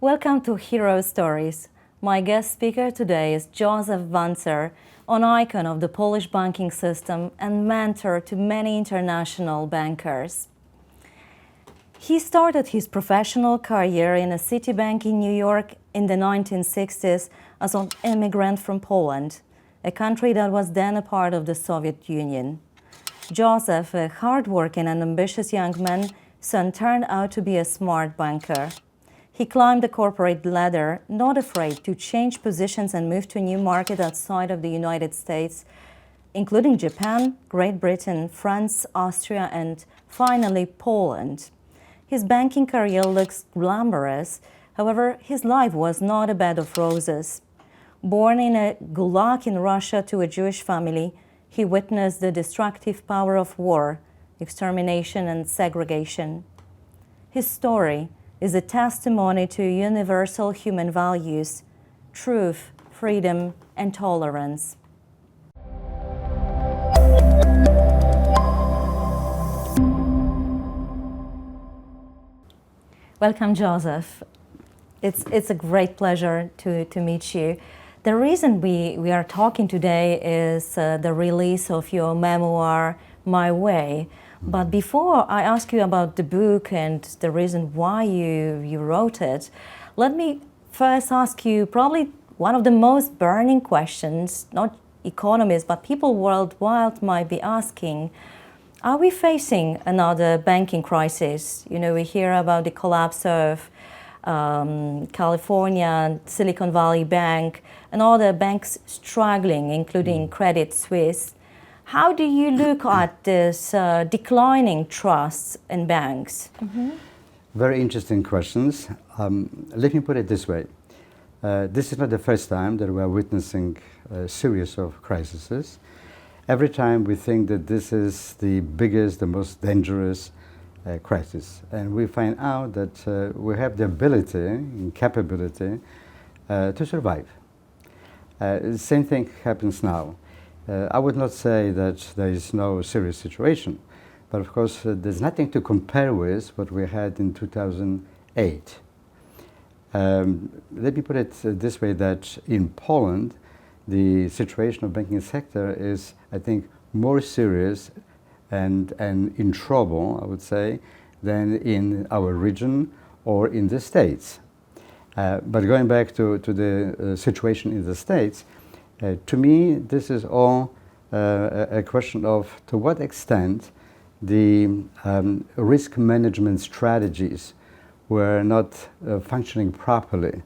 Welcome to Hero Stories. My guest speaker today is Joseph Wancer, an icon of the Polish banking system and mentor to many international bankers. He started his professional career in a city bank in New York in the 1960s as an immigrant from Poland, a country that was then a part of the Soviet Union. Joseph, a hardworking and ambitious young man, soon turned out to be a smart banker. He climbed the corporate ladder, not afraid to change positions and move to a new market outside of the United States, including Japan, Great Britain, France, Austria, and finally Poland. His banking career looks glamorous. However, his life was not a bed of roses. Born in a gulag in Russia to a Jewish family, he witnessed the destructive power of war, extermination, and segregation. His story is a testimony to universal human values: truth, freedom, and tolerance. Welcome, Joseph. It's a great pleasure to meet you. The reason we are talking today is the release of your memoir, My Way. But before I ask you about the book and the reason why you wrote it, let me first ask you probably one of the most burning questions, not economists, but people worldwide might be asking. Are we facing another banking crisis? You know, we hear about the collapse of California, Silicon Valley Bank, and other banks struggling, including Credit Suisse. How do you look at this declining trust in banks? Very interesting questions. Let me put it this way. This is not the first time that we are witnessing a series of crises. Every time we think that this is the biggest, the most dangerous crisis. And we find out that we have the ability and capability to survive. The same thing happens now. I would not say that there is no serious situation, but of course there's nothing to compare with what we had in 2008. Let me put it this way, that in Poland, the situation of banking sector is, I think, more serious and in trouble, I would say, than in our region or in the States. But going back to the situation in the States, to me, this is all a question of to what extent the risk management strategies were not functioning properly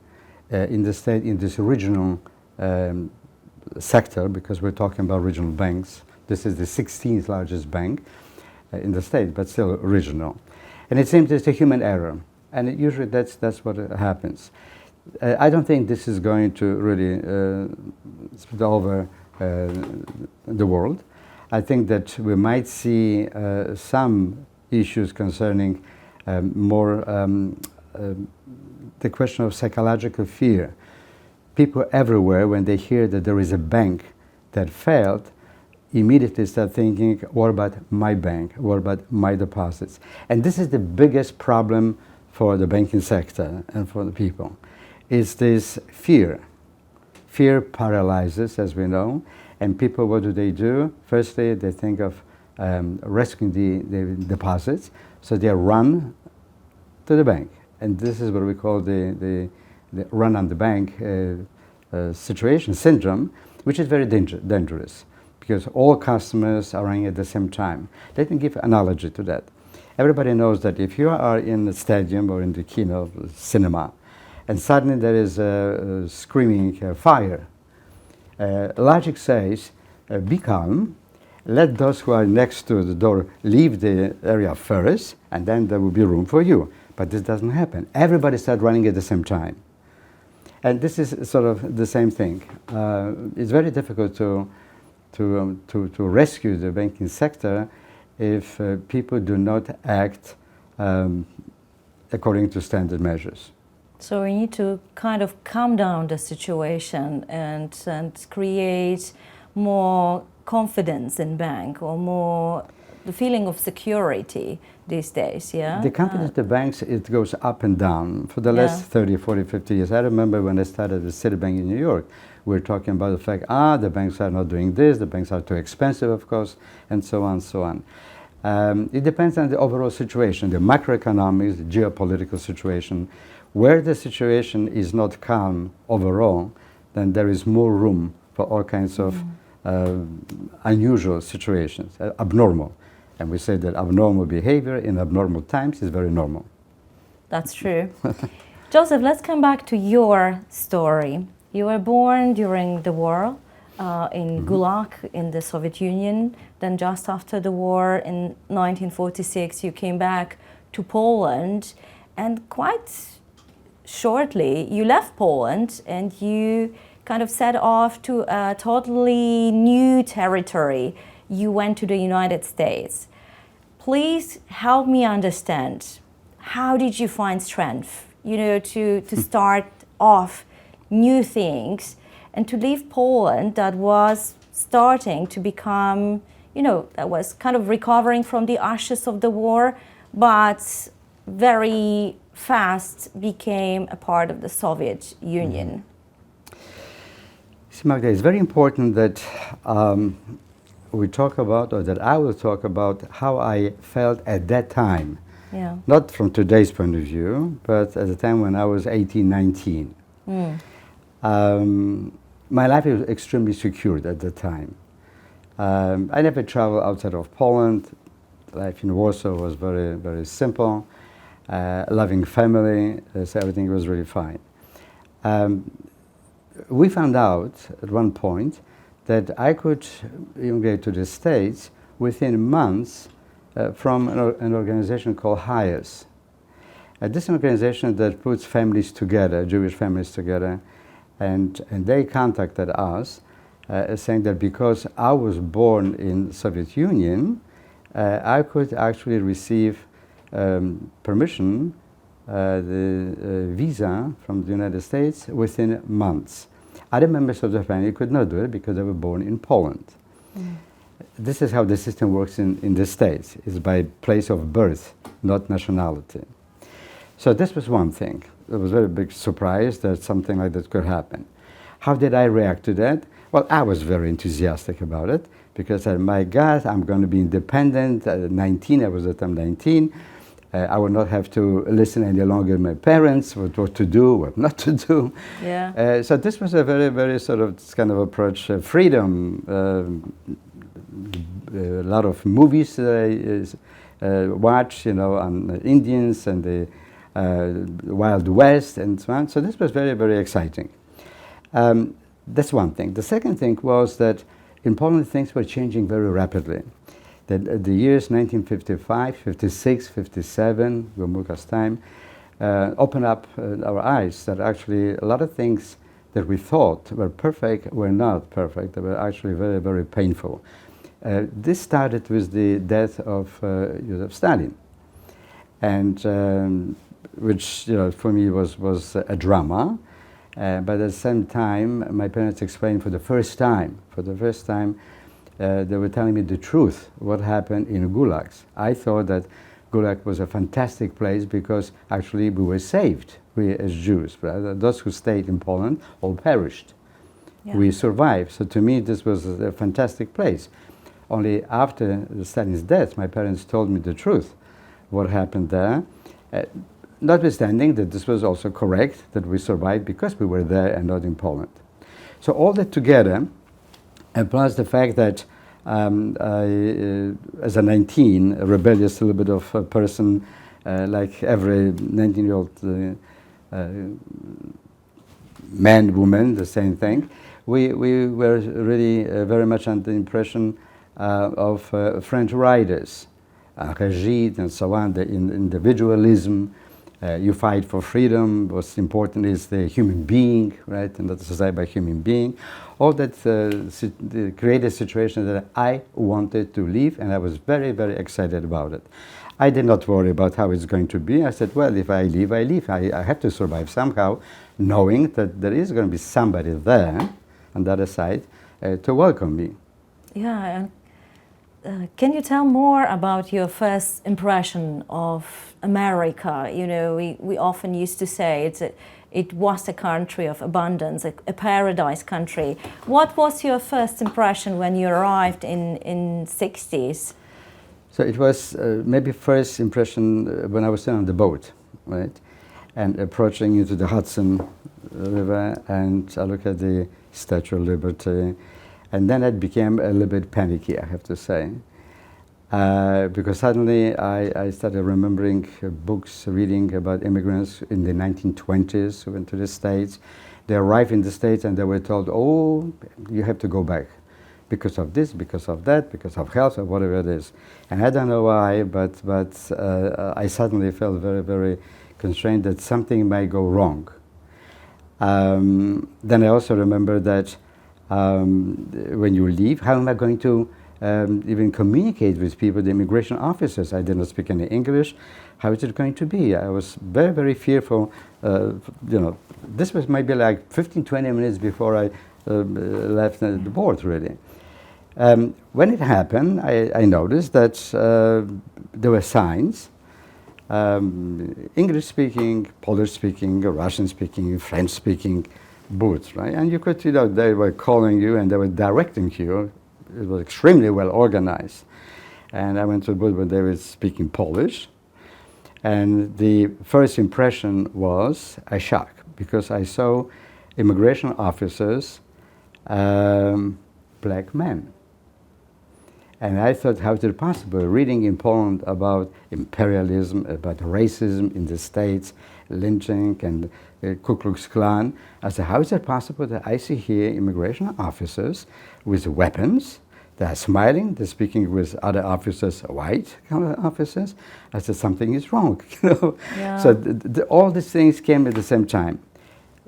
in the state, in this regional sector, because we're talking about regional banks. This is the 16th largest bank in the state, but still regional. And it seems it's a human error, and usually that's what happens. I don't think this is going to really spread over the world. I think that we might see some issues concerning more the question of psychological fear. People everywhere, when they hear that there is a bank that failed, immediately start thinking, what about my bank? What about my deposits? And this is the biggest problem for the banking sector and for the people. Is this fear. Fear paralyzes, as we know, and people, what do? Firstly, they think of rescuing the deposits, so they run to the bank. And this is what we call the run on the bank situation, syndrome, which is very dangerous, because all customers are running at the same time. Let me give an analogy to that. Everybody knows that if you are in the stadium or in the kino cinema, and suddenly there is a screaming fire. Logic says, be calm, let those who are next to the door leave the area first, and then there will be room for you. But this doesn't happen. Everybody starts running at the same time. And this is sort of the same thing. It's very difficult to rescue the banking sector if people do not act according to standard measures. So we need to kind of calm down the situation and create more confidence in bank, or more the feeling of security these days, yeah? The confidence of the banks, it goes up and down for the last 30, 40, 50 years. I remember when I started at Citibank in New York, we were talking about the fact, the banks are not doing this, the banks are too expensive, of course, and so on, so on. It depends on the overall situation, the macroeconomics, the geopolitical situation. Where the situation is not calm overall, then there is more room for all kinds of unusual situations, abnormal. And we say that abnormal behavior in abnormal times is very normal. That's true. Joseph, let's come back to your story. You were born during the war in Gulag in the Soviet Union. Then just after the war in 1946, you came back to Poland, and quite shortly you left Poland and you kind of set off to a totally new territory. You went to the United States. Please help me understand, how did you find strength, to start off new things and to leave Poland that was starting to become, that was kind of recovering from the ashes of the war, but very fast became a part of the Soviet Union? See, Magda, it's very important that we talk about, or that I will talk about, how I felt at that time. Yeah. Not from today's point of view, but at the time when I was 18, 19. My life was extremely secured at the time. I never traveled outside of Poland. Life in Warsaw was very, very simple. Loving family, so everything was really fine. We found out at one point that I could immigrate to the States within months from an organization called HIAS. This is an organization that puts families together, Jewish families together, and they contacted us saying that because I was born in the Soviet Union, I could actually receive permission, the visa from the United States within months. Other members of the family could not do it because they were born in Poland. This is how the system works in the States. It's by place of birth, not nationality. So this was one thing. It was a very big surprise that something like that could happen. How did I react to that? Well, I was very enthusiastic about it because, my God, I'm going to be independent. At 19, I was at the time 19. I would not have to listen any longer to my parents, what to do, what not to do. Yeah. So this was a very, very sort of kind of approach, freedom. A lot of movies that I watch, on Indians and the Wild West and so on. So this was very, very exciting. That's one thing. The second thing was that in Poland things were changing very rapidly. That the years 1955, 56, 57, Gomulka's time, opened up our eyes that actually a lot of things that we thought were perfect were not perfect. They were actually very, very painful. This started with the death of Joseph Stalin, and which for me was a drama. But at the same time, my parents explained for the first time, they were telling me the truth, what happened in gulags. I thought that Gulag was a fantastic place because actually we were saved, we as Jews. Those who stayed in Poland all perished. Yeah. We survived. So to me, this was a fantastic place. Only after Stalin's death, my parents told me the truth, what happened there. Notwithstanding that this was also correct, that we survived because we were there and not in Poland. So all that together, and plus the fact that I, as a 19, a rebellious little bit of a person, like every 19-year-old man, woman, the same thing, we were really very much under the impression of French writers, Regide and so on, the individualism. You fight for freedom. What's important is the human being, right? And not society by human being. All that created a situation that I wanted to leave, and I was very, very excited about it. I did not worry about how it's going to be. I said, well, if I leave, I leave. I have to survive somehow, knowing that there is going to be somebody there on the other side to welcome me. Yeah. Can you tell more about your first impression of America? You know, we often used to say it was a country of abundance, a paradise country. What was your first impression when you arrived in 60s? So it was maybe first impression when I was still on the boat, right? And approaching into the Hudson River, and I look at the Statue of Liberty, and then it became a little bit panicky, I have to say. Because suddenly I started remembering books, reading about immigrants in the 1920s who went to the States. They arrived in the States and they were told, oh, you have to go back because of this, because of that, because of health, or whatever it is. And I don't know why, but I suddenly felt very, very constrained that something might go wrong. Then I also remember that when you leave, how am I going to even communicate with people, the immigration officers? I did not speak any English. How is it going to be? I was very, very fearful. You know, this was maybe like 15, 20 minutes before I left the board, really. When it happened, I noticed that there were signs, English-speaking, Polish-speaking, Russian-speaking, French-speaking booths, right? And you could, you know, they were calling you and they were directing you. It was extremely well organized. And I went to a booth where they were speaking Polish. And the first impression was a shock, because I saw immigration officers, black men. And I thought, how is it possible? Reading in Poland about imperialism, about racism in the States, lynching and Ku Klux Klan, I said, how is it possible that I see here immigration officers with weapons? They're smiling, they're speaking with other officers, white officers. I said, something is wrong. You know? Yeah. So all these things came at the same time.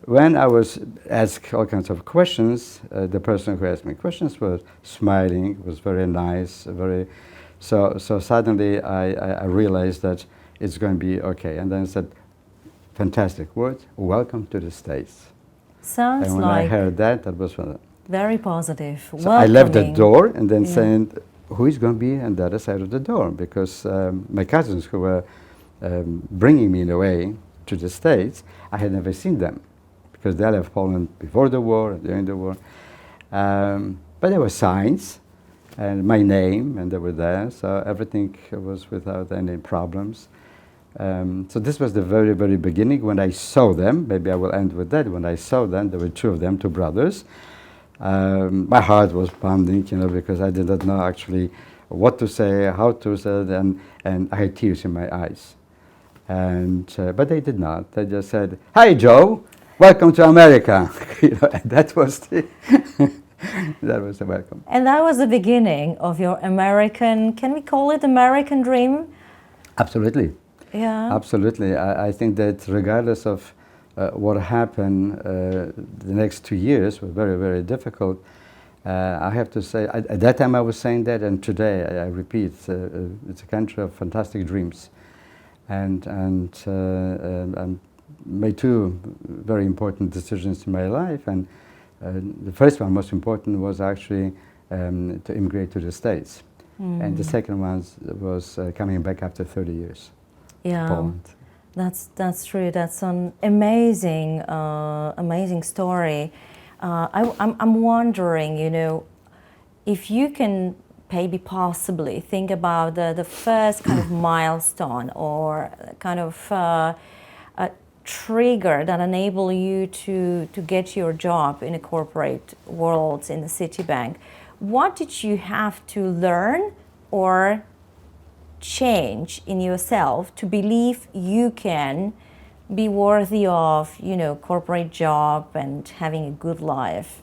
When I was asked all kinds of questions, the person who asked me questions was smiling, was very nice, so suddenly I realized that it's going to be okay. And then I said, fantastic word, welcome to the States. Sounds and when like I heard that, that was very positive. So I left the welcoming. door and then saying, who is going to be on the other side of the door? Because my cousins who were bringing me in a way to the States, I had never seen them, because they left Poland before the war and during the war. But there were signs, and my name, and they were there, so everything was without any problems. So this was the very, very beginning when I saw them. Maybe I will end with that. When I saw them, there were two of them, two brothers. My heart was pounding, you know, because I did not know actually what to say, how to say it, and I had tears in my eyes. And but they did not. They just said, "Hi, Joe. Welcome to America." You know, and that was the that was the welcome. And that was the beginning of your American, can we call it American dream? Absolutely. Yeah. Absolutely. I think that regardless of what happened, the next 2 years were very, very difficult. I have to say, at that time I was saying that, and today I repeat, it's a country of fantastic dreams. And made two very important decisions in my life, and the first one, most important, was actually to immigrate to the States, and the second one was coming back after 30 years. Yeah, Poland. that's true. That's an amazing, amazing story. I'm wondering, you know, if you can maybe possibly think about the first kind of milestone or kind of a trigger that enable you to get your job in a corporate world in the Citibank. What did you have to learn or change in yourself to believe you can be worthy of, you know, corporate job and having a good life?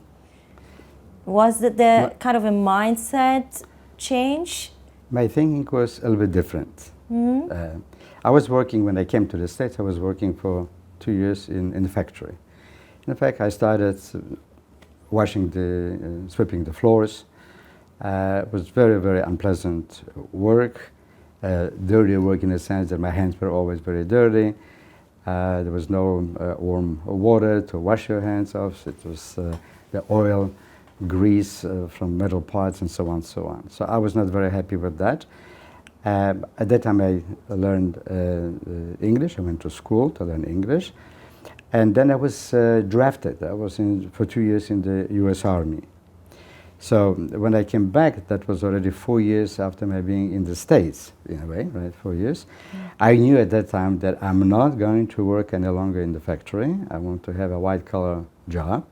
Was it the kind of a mindset change? My thinking was a little bit different. I was working, when I came to the States, I was working for 2 years in the factory. In fact, I started washing sweeping the floors. It was very, very unpleasant work, dirty work in the sense that my hands were always very dirty. There was no warm water to wash your hands off. It was the oil grease from metal parts and so on and so on. So I was not very happy with that. At that time I learned English. I went to school to learn English. And then I was drafted. I was for 2 years in the US Army. So when I came back, that was already 4 years after my being in the States, in a way, right, 4 years. I knew at that time that I'm not going to work any longer in the factory. I want to have a white-collar job.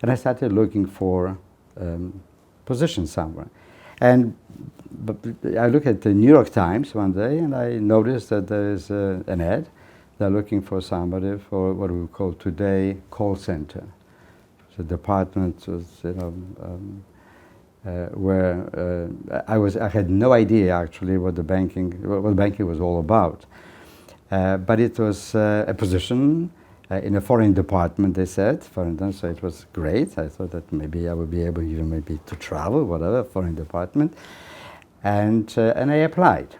And I started looking for position somewhere. And I looked at the New York Times one day, and I noticed that there is an ad. They're looking for somebody for what we call today call center. The department was, where I had no idea actually what banking was all about. But it was a position in a foreign department, they said, so it was great. I thought that maybe I would be able even maybe to travel, whatever, foreign department. And I applied.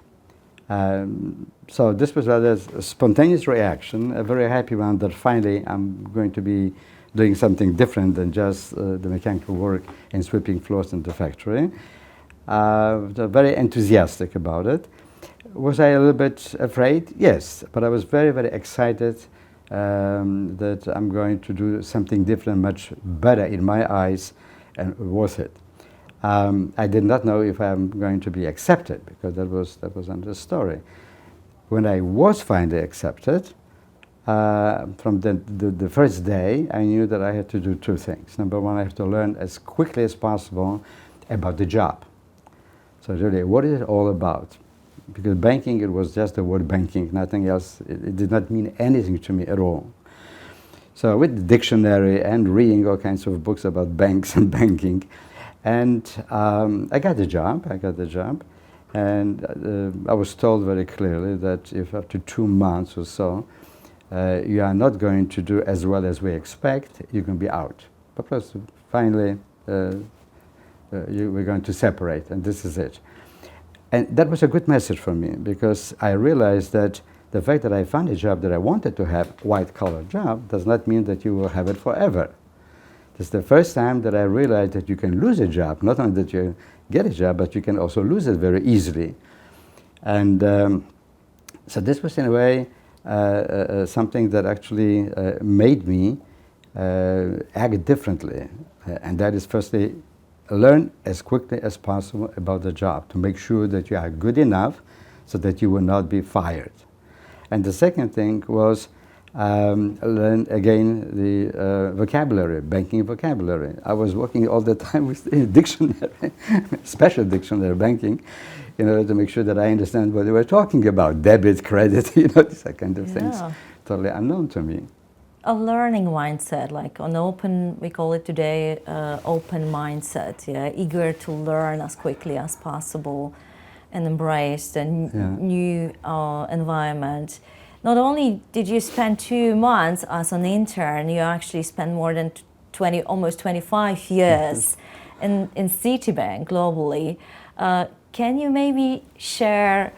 So this was rather a spontaneous reaction, a very happy one that finally I'm going to be doing something different than just the mechanical work and sweeping floors in the factory. Very enthusiastic about it. Was I a little bit afraid? Yes, but I was very, very excited that I'm going to do something different, much better in my eyes and worth it. I did not know if I'm going to be accepted, because that was another story. When I was finally accepted, from the first day, I knew that I had to do two things. Number one, I have to learn as quickly as possible about the job. So really, what is it all about? Because banking, it was just the word banking, nothing else. It did not mean anything to me at all. So with the dictionary and reading all kinds of books about banks and banking, and I got the job. And I was told very clearly that if after 2 months or so, you are not going to do as well as we expect, you can be out. Because finally, we're going to separate, and this is it. And that was a good message for me, because I realized that the fact that I found a job that I wanted to have, white-collar job, does not mean that you will have it forever. It's the first time that I realized that you can lose a job, not only that you get a job, but you can also lose it very easily. And so this was, in a way, something that actually made me act differently. And that is, firstly, learn as quickly as possible about the job to make sure that you are good enough so that you will not be fired. And the second thing was learn again the vocabulary, banking vocabulary. I was working all the time with a dictionary, special dictionary banking, in order to make sure that I understand what they were talking about. Debit, credit, these kind of things, totally unknown to me. A learning mindset, like an open, we call it today, open mindset, eager to learn as quickly as possible and embrace the new environment. Not only did you spend 2 months as an intern, you actually spent more than almost 25 years in Citibank globally. Can you maybe share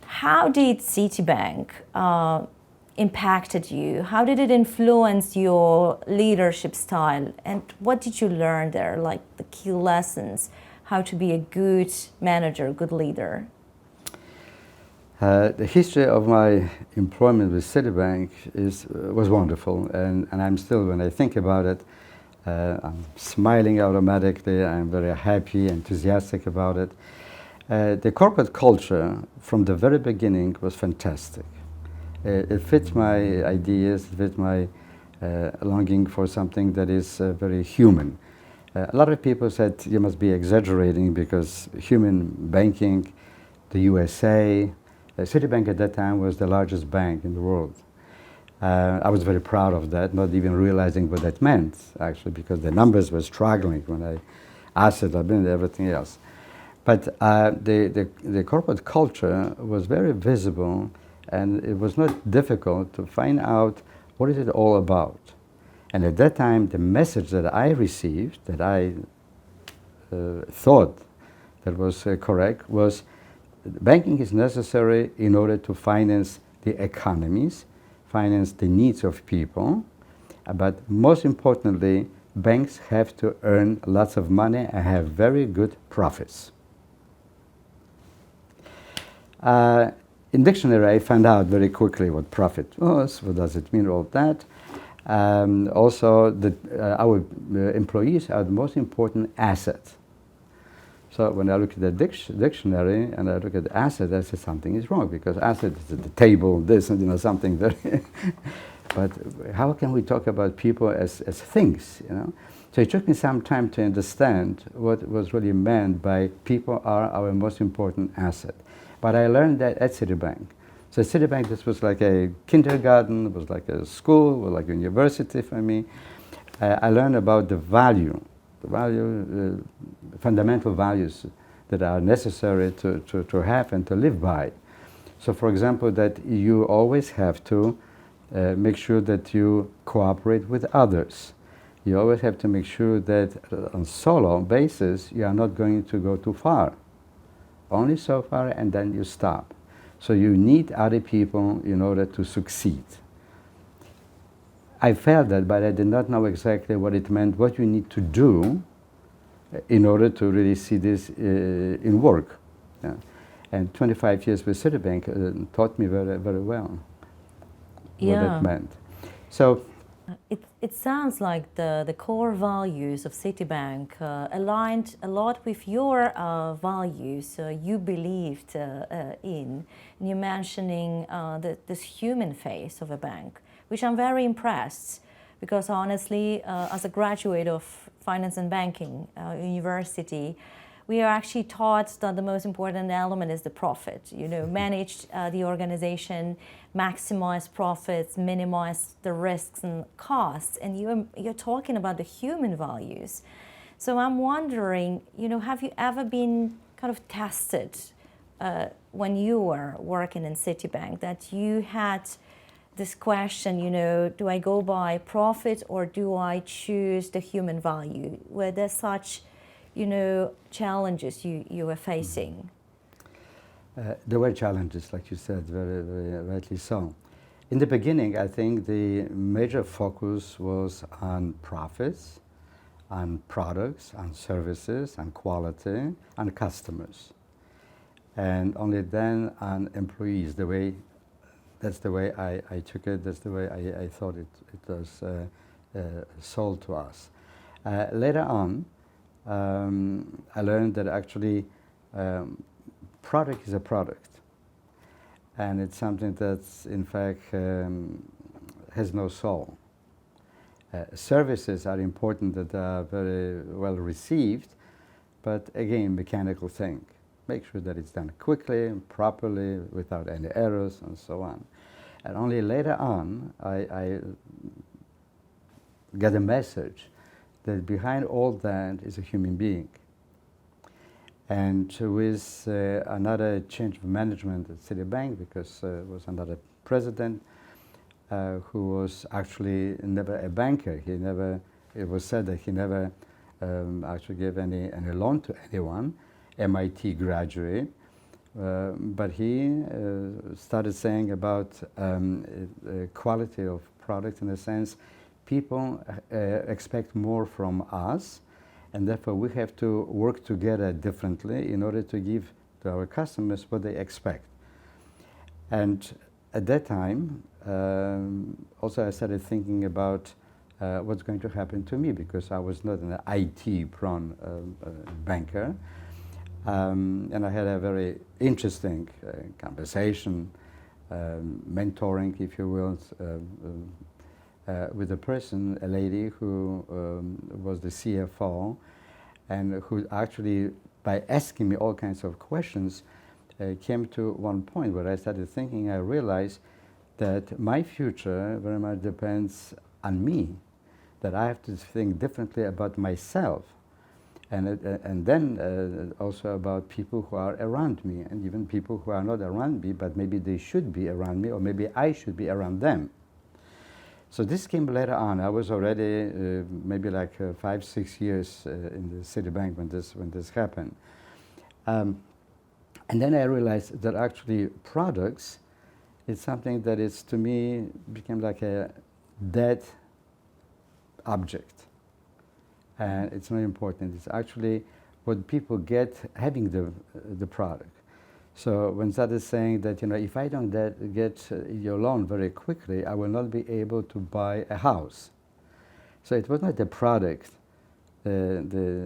how did Citibank impacted you? How did it influence your leadership style? And what did you learn there, like the key lessons, how to be a good manager, good leader? The history of my employment with Citibank was wonderful, and I'm still, when I think about it, I'm smiling automatically. I'm very happy, enthusiastic about it. The corporate culture from the very beginning was fantastic. It fit my ideas, it fit my longing for something that is very human. A lot of people said you must be exaggerating because human banking, the USA, Citibank at that time was the largest bank in the world. I was very proud of that, not even realizing what that meant, actually, because the numbers were struggling when I asked it, I've been everything else. But the corporate culture was very visible, and it was not difficult to find out what is it all about. And at that time, the message that I received, that I thought that was correct, was banking is necessary in order to finance the economies, finance the needs of people, but most importantly, banks have to earn lots of money and have very good profits. In dictionary, I found out very quickly what profit was, what does it mean, all that. Also, our employees are the most important asset. So when I look at the dictionary and I look at asset, I say something is wrong, because asset is at the table, this and something very. But how can we talk about people as things? So it took me some time to understand what was really meant by people are our most important asset. But I learned that at Citibank. So Citibank, this was like a kindergarten, it was like a school, it was like a university for me. I learned about the fundamental values that are necessary to have and to live by. So for example, that you always have to make sure that you cooperate with others. You always have to make sure that on solo basis, you are not going to go too far. Only so far, and then you stop. So you need other people in order to succeed. I felt that, but I did not know exactly what it meant, what you need to do in order to really see this in work. Yeah. And 25 years with Citibank taught me very, very well what that meant. So it sounds like the core values of Citibank aligned a lot with your values you believed in. And you're mentioning this human face of a bank, which I'm very impressed, because honestly, as a graduate of finance and banking university, we are actually taught that the most important element is the profit. Manage the organization, maximize profits, minimize the risks and costs, and you're talking about the human values. So I'm wondering, have you ever been kind of tested when you were working in Citibank, that you had this question, do I go by profit or do I choose the human value? Were there such challenges you were facing? There were challenges, like you said, very, very rightly so. In the beginning, I think the major focus was on profits, on products, on services, on quality, on customers. And only then on employees. That's the way I took it, that's the way I thought it was sold to us. Later on, I learned that actually product is a product, and it's something that's in fact has no soul. Services are important, that are very well received, but again, mechanical thing. Make sure that it's done quickly, properly, without any errors, and so on. And only later on, I got a message that behind all that is a human being. And with another change of management at Citibank, because it was another president who was actually never a banker. It was said that he never actually gave any loan to anyone, MIT graduate. But he started saying about quality of products, in a sense, people expect more from us, and therefore we have to work together differently in order to give to our customers what they expect. And at that time, also I started thinking about what's going to happen to me, because I was not an IT-prone banker. And I had a very interesting conversation, mentoring, if you will, with a person, a lady who was the CFO, and who actually, by asking me all kinds of questions, came to one point where I started thinking, I realized that my future very much depends on me, that I have to think differently about myself. And then also about people who are around me, and even people who are not around me, but maybe they should be around me, or maybe I should be around them. So this came later on. I was already maybe like 5-6 years in the Citibank when this happened. And then I realized that actually products is something that is, to me, became like a dead object. And it's not important. It's actually what people get having the product. So when Zad is saying that, if I don't get your loan very quickly, I will not be able to buy a house. So it was not the product, the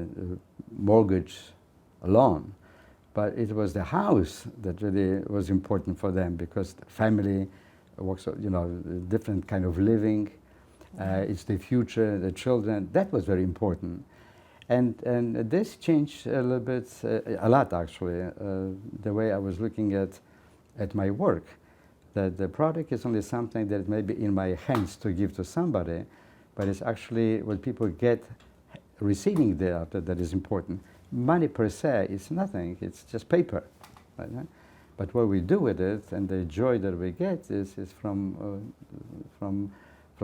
mortgage loan, but it was the house that really was important for them, because the family works, different kind of living. It's the future, the children. That was very important. And this changed a little bit, a lot actually, the way I was looking at my work. That the product is only something that may be in my hands to give to somebody, but it's actually what people get receiving thereafter that is important. Money per se is nothing, it's just paper. Right? But what we do with it and the joy that we get is from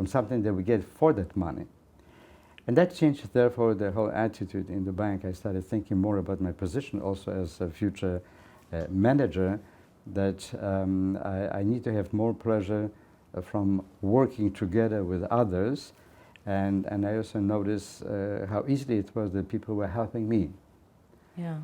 something that we get for that money. And that changed, therefore, the whole attitude in the bank. I started thinking more about my position also as a future manager, that I need to have more pleasure from working together with others. And I also noticed how easily it was that people were helping me. Yeah.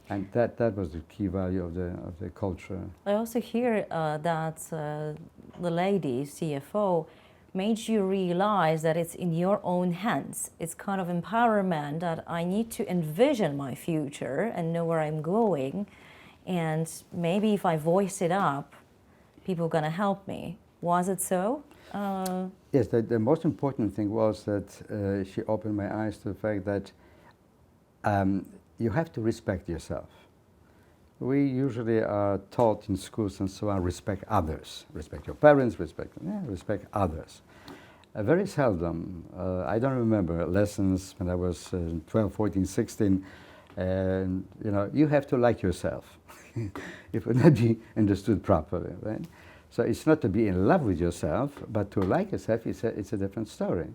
And that was the key value of the culture. I also hear that the lady, CFO, made you realize that it's in your own hands. It's kind of empowerment that I need to envision my future and know where I'm going. And maybe if I voice it up, people are going to help me. Was it so? Yes, the most important thing was that she opened my eyes to the fact that you have to respect yourself. We usually are taught in schools and so on, respect others. Respect your parents, respect others. Very seldom, I don't remember lessons when I was 12, 14, 16, and you have to like yourself. It would not be understood properly, right? So it's not to be in love with yourself, but to like yourself, it's a different story.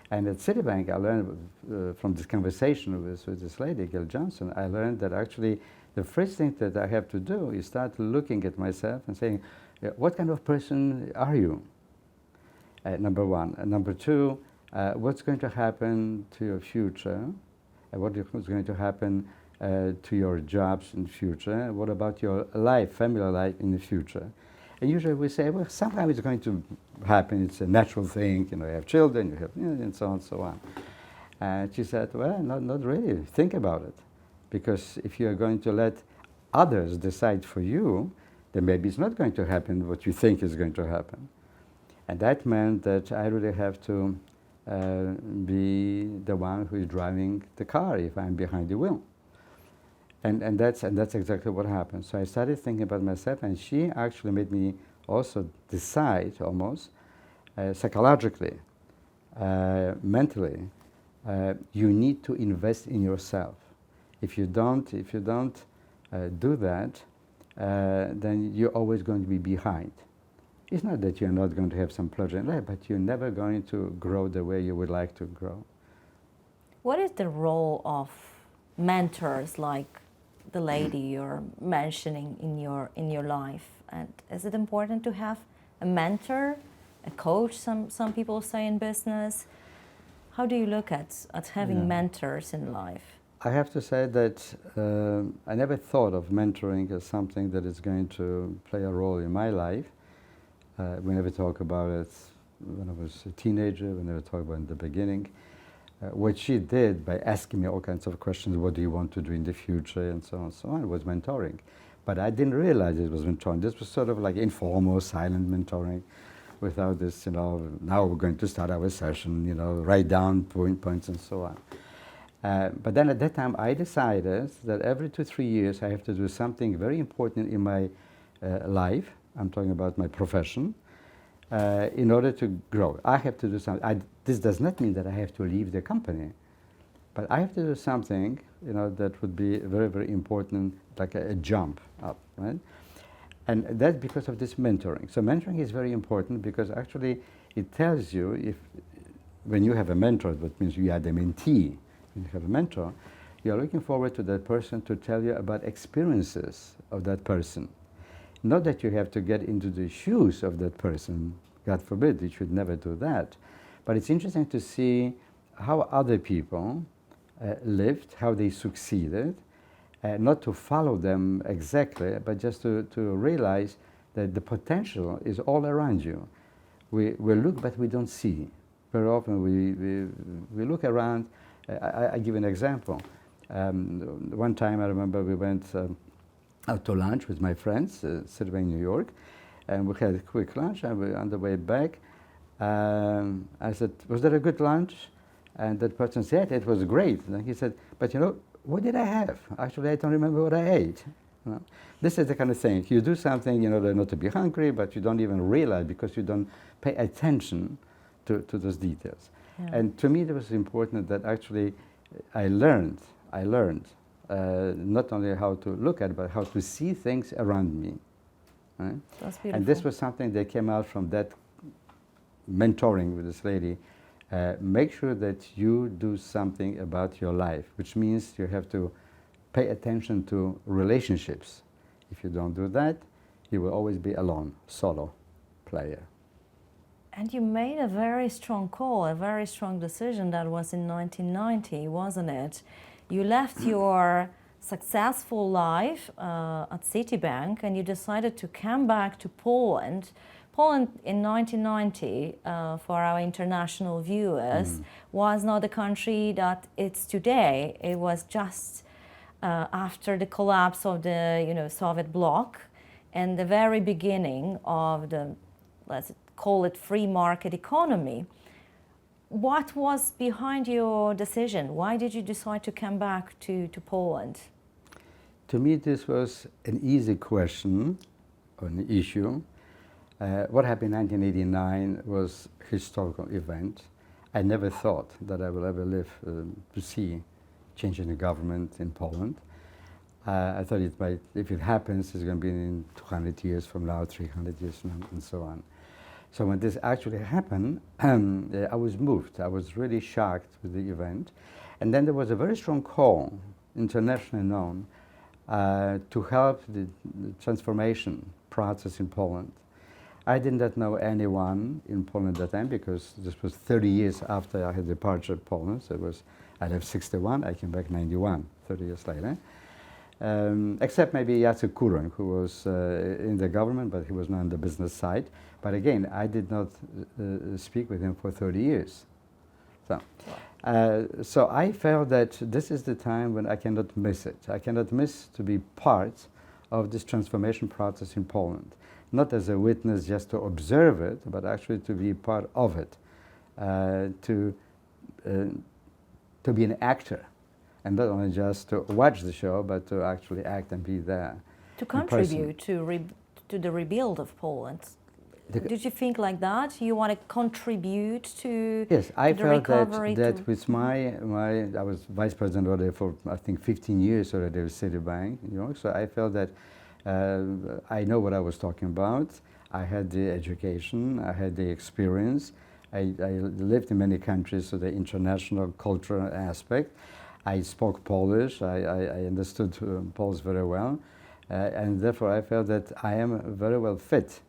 And at Citibank, I learned from this conversation with this lady, Gail Johnson, I learned that actually the first thing that I have to do is start looking at myself and saying, what kind of person are you? Number one. And number two, what's going to happen to your future? What's going to happen to your jobs in the future? What about your life, family life in the future? And usually we say, well, somehow it's going to happen. It's a natural thing. You have children, you have, and so on and so on. And she said, well, not really. Think about it. Because if you are going to let others decide for you, then maybe it's not going to happen what you think is going to happen. And that meant that I really have to be the one who is driving the car if I'm behind the wheel. And that's exactly what happened. So I started thinking about myself, and she actually made me also decide almost psychologically, mentally, you need to invest in yourself. If you don't do that, then you're always going to be behind. It's not that you're not going to have some pleasure in life, but you're never going to grow the way you would like to grow. What is the role of mentors like the lady you're mentioning in your life? And is it important to have a mentor, a coach? Some people say in business. How do you look at having mentors in life? I have to say that I never thought of mentoring as something that is going to play a role in my life. We never talk about it when I was a teenager. We never talked about it in the beginning. What she did by asking me all kinds of questions, what do you want to do in the future, and so on, was mentoring. But I didn't realize it was mentoring. This was sort of like informal, silent mentoring, without this, now we're going to start our session, write down points and so on. But then at that time, I decided that every 2-3 years, I have to do something very important in my life. I'm talking about my profession. In order to grow, I have to do something. This does not mean that I have to leave the company, but I have to do something, that would be very, very important, like a jump up, right? And that's because of this mentoring. So mentoring is very important because actually it tells you when you have a mentor, that means you are the mentee. When you have a mentor, you are looking forward to that person to tell you about experiences of that person. Not that you have to get into the shoes of that person. God forbid, you should never do that. But it's interesting to see how other people lived, how they succeeded, not to follow them exactly, but just to realize that the potential is all around you. We look, but we don't see. Very often we look around. I give an example. One time I remember we went out to lunch with my friends, sitting in New York, and we had a quick lunch, and we on the way back, I said, "Was that a good lunch?" And that person said, "It was great." And he said, "But you know, what did I have? Actually, I don't remember what I ate." You know? This is the kind of thing. You do something in order not to be hungry, but you don't even realize because you don't pay attention to those details. Yeah. And to me, it was important that actually I learned not only how to look at, but how to see things around me. Right? That's beautiful. And this was something that came out from that mentoring with this lady. Make sure that you do something about your life, which means you have to pay attention to relationships. If you don't do that, you will always be alone, solo player. And you made a very strong call, a very strong decision. That was in 1990, wasn't it? You left your successful life at Citibank and you decided to come back to Poland. Poland in 1990, for our international viewers, was not the country that it's today. It was just after the collapse of the Soviet bloc and the very beginning of the, let's call it, free market economy. What was behind your decision? Why did you decide to come back to Poland? To me, this was an easy question, or an issue. What happened in 1989 was a historical event. I never thought that I will ever live to see change in the government in Poland. I thought it might, if it happens, it's going to be in 200 years from now, 300 years from now, and so on. So when this actually happened, I was moved. I was really shocked with the event. And then there was a very strong call, internationally known, to help the transformation process in Poland. I did not know anyone in Poland at that time because this was 30 years after I had departed Poland. So I left 61, I came back 91, 30 years later. Except maybe Jacek Kuroń, who was in the government, but he was not on the business side. But again, I did not speak with him for 30 years. So I felt that this is the time when I cannot miss it. I cannot miss to be part of this transformation process in Poland. Not as a witness just to observe it, but actually to be part of it, to be an actor, and not only just to watch the show, but to actually act and be there. To contribute to the rebuild of Poland. Did you think like that? You want to contribute to yes, I the felt recovery? that with I was vice president already for I think 15 years already with Citibank, New York. So I felt that I know what I was talking about. I had the education, I had the experience. I lived in many countries, so the international cultural aspect. I spoke Polish. I understood Polish very well, and therefore I felt that I am very well fit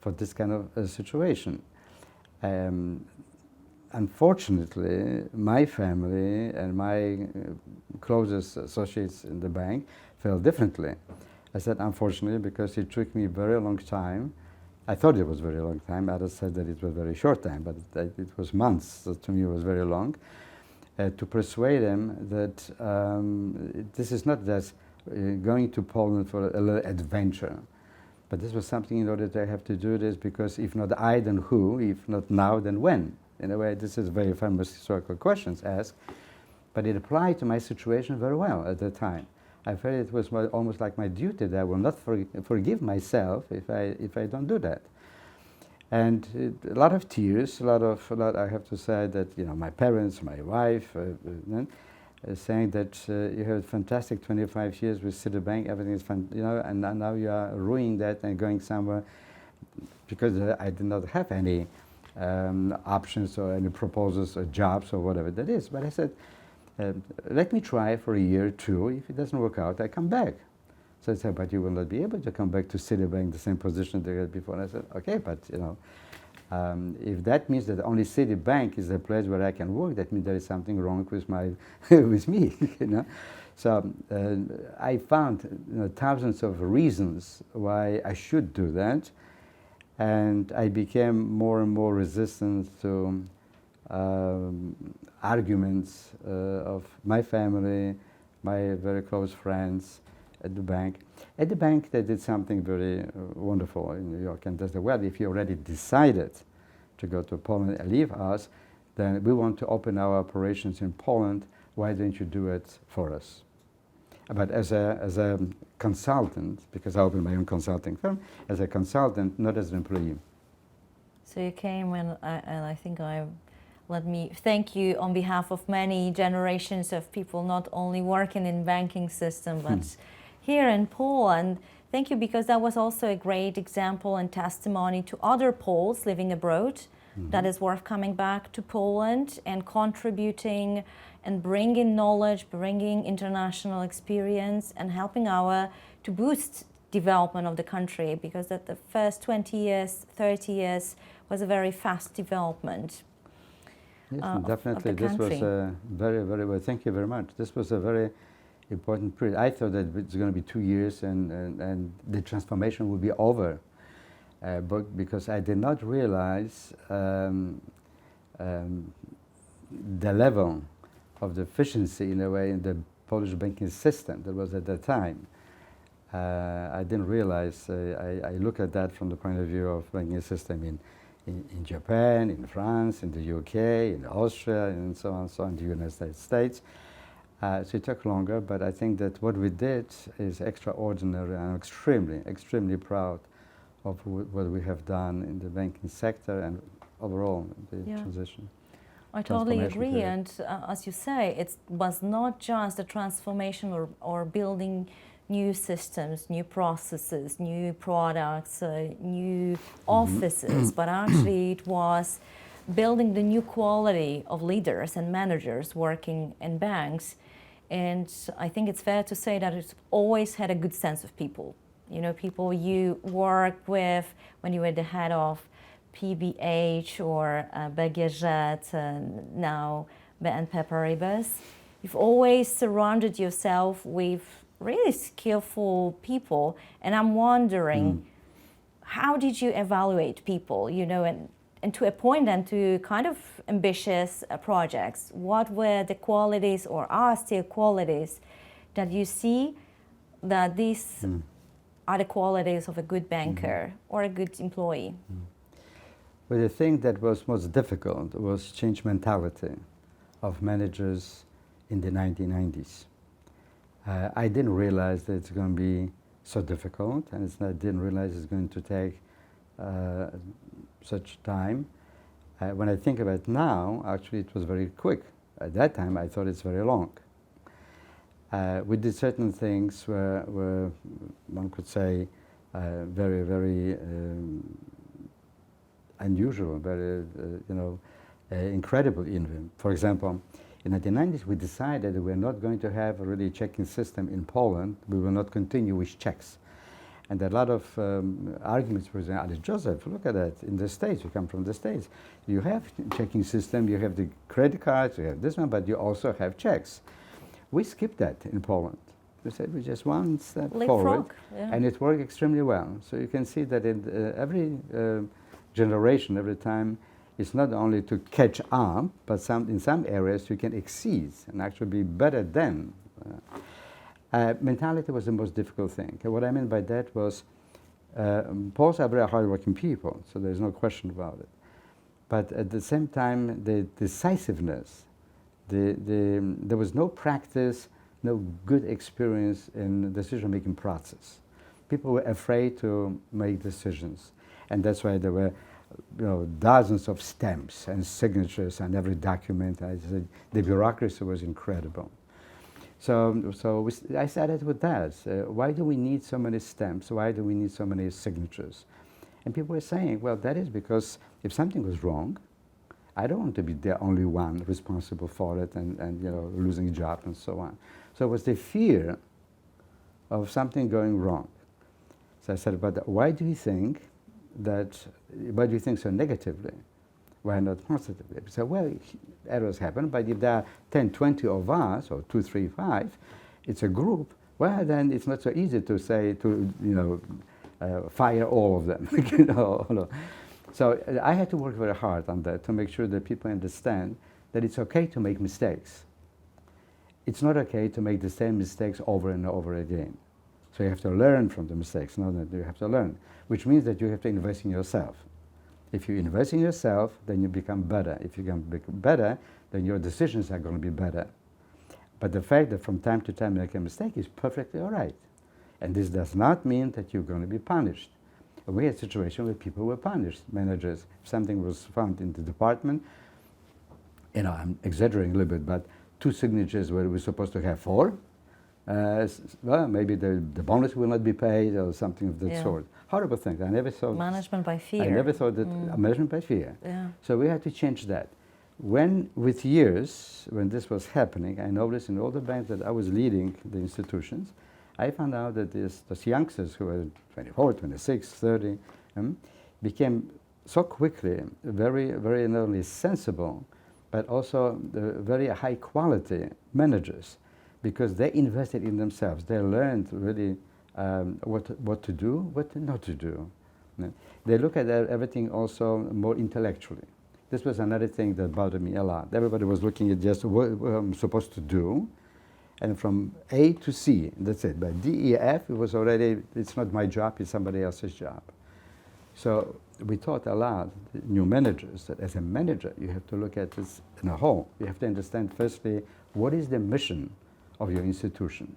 for this kind of situation. Unfortunately, my family and my closest associates in the bank felt differently. I said unfortunately because it took me a very long time. I thought it was a very long time. Others said that it was a very short time, but it was months. So to me it was very long. To persuade them that this is not just going to Poland for a little adventure, but this was something in order to have to do this because if not I, then who? If not now, then when? In a way, this is very famous historical questions asked, but it applied to my situation very well at the time. I felt it was almost like my duty that I will not forgive myself if I don't do that. And a lot of tears, a lot. I have to say that my parents, my wife, saying that you have fantastic 25 years with Citibank, everything is fun, and now you are ruining that and going somewhere because I did not have any options or any proposals or jobs or whatever that is. But I said, let me try for a year or two. If it doesn't work out, I come back. So I said, but you will not be able to come back to Citibank, the same position they had before. And I said, okay, but If that means that only Citibank is the place where I can work, that means there is something wrong with my with me, you know. So I found thousands of reasons why I should do that, and I became more and more resistant to arguments of my family, my very close friends at the bank. At the bank, they did something very wonderful in New York, and they said, well, if you already decided to go to Poland and leave us, then we want to open our operations in Poland. Why don't you do it for us? But as a consultant, because I opened my own consulting firm, as a consultant, not as an employee. So you came, and I think let me thank you on behalf of many generations of people not only working in banking system, but here in Poland. Thank you, because that was also a great example and testimony to other Poles living abroad. That is worth coming back to Poland and contributing and bringing knowledge, bringing international experience, and helping to boost development of the country, because that the first 20 years, 30 years was a very fast development. Yes, of definitely. the This was country. very, very well. Thank you very much. This was a very important period. I thought that it's going to be 2 years and the transformation would be over, but because I did not realize the level of the efficiency, in a way, in the Polish banking system that was at that time. I didn't realize. I look at that from the point of view of banking system in Japan, in France, in the UK, in Austria, and so on, in the United States. So it took longer, but I think that what we did is extraordinary. I'm extremely, extremely proud of what we have done in the banking sector and overall the transition. I totally agree, period. and as you say, it was not just a transformation or building new systems, new processes, new products, new offices, but actually it was building the new quality of leaders and managers working in banks. And I think it's fair to say that it's always had a good sense of people. You know, people you work with when you were the head of PBH or BGŻ, now BNP Paribas. You've always surrounded yourself with really skillful people, and I'm wondering, how did you evaluate people, you know, and to appoint them to kind of ambitious projects? What were the qualities, or are still qualities, that you see that these are the qualities of a good banker or a good employee? Well, the thing that was most difficult was change mentality of managers in the 1990s. I didn't realize that it's going to be so difficult, and I didn't realize it's going to take such time. When I think about it now, actually it was very quick. At that time, I thought it's very long. We did certain things where one could say very, very unusual, very, incredible even. For example, in the 1990s, we decided that we're not going to have a really checking system in Poland. We will not continue with checks. And there are a lot of arguments for saying, Joseph, look at that. In the States, you come from the States. You have checking system, you have the credit cards, you have this one, but you also have checks. We skipped that in Poland. We said we just one step forward, and it worked extremely well. So you can see that in every generation, every time, it's not only to catch up, but in some areas you can exceed and actually be better than. Mentality was the most difficult thing. What I mean by that was, Poles are very hardworking people, so there's no question about it. But at the same time, the decisiveness, there was no practice, no good experience in the decision-making process. People were afraid to make decisions, and that's why there were dozens of stamps and signatures on every document. The bureaucracy was incredible. So I started with that. Why do we need so many stamps? Why do we need so many signatures? And people were saying, well, that is because if something was wrong, I don't want to be the only one responsible for it and losing a job and so on. So it was the fear of something going wrong. So I said, but why do you think that why do you think so negatively? Why not positively? So, well, errors happen, but if there are 10, 20 of us, or 2, 3, 5, it's a group, well, then it's not so easy to say, fire all of them. So I had to work very hard on that to make sure that people understand that it's okay to make mistakes. It's not okay to make the same mistakes over and over again. So you have to learn from the mistakes, not that you have to learn, which means that you have to invest in yourself. If you invest in yourself, then you become better. If you become better, then your decisions are going to be better. But the fact that from time to time you make a mistake is perfectly all right. And this does not mean that you're going to be punished. We had a situation where people were punished, managers. If something was found in the department, I'm exaggerating a little bit, but 2 signatures where we're supposed to have 4, well, maybe the bonus will not be paid or something of that sort. Horrible things. I never thought... Management by fear. I never thought that management by fear. Yeah. So we had to change that. With years, when this was happening, I noticed in all the banks that I was leading the institutions, I found out that those youngsters who were 24, 26, 30, became so quickly very, very not only sensible, but also very high quality managers, because they invested in themselves. They learned really what to do, what not to do. They look at everything also more intellectually. This was another thing that bothered me a lot. Everybody was looking at just what I'm supposed to do, and from A to C, that's it. But D, E, F, it was already, it's not my job, it's somebody else's job. So we taught a lot, new managers, that as a manager, you have to look at this in a whole. You have to understand, firstly, what is the mission of your institution?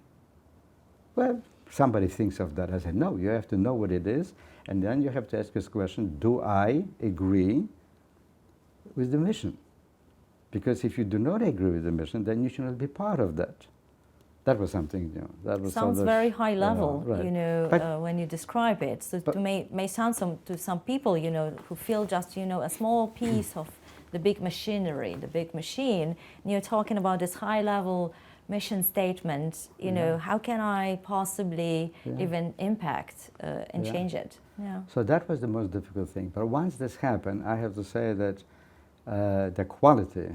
Well, somebody thinks of that. I said, no, you have to know what it is, and then you have to ask this question, do I agree with the mission? Because if you do not agree with the mission, then you should not be part of that. That was something new. That was sounds very high level, right. when you describe it. So it may sound to some people, who feel just, a small piece of the big machinery, the big machine. And you're talking about this high level mission statement, how can I possibly even impact and change it? Yeah. So that was the most difficult thing. But once this happened, I have to say that the quality,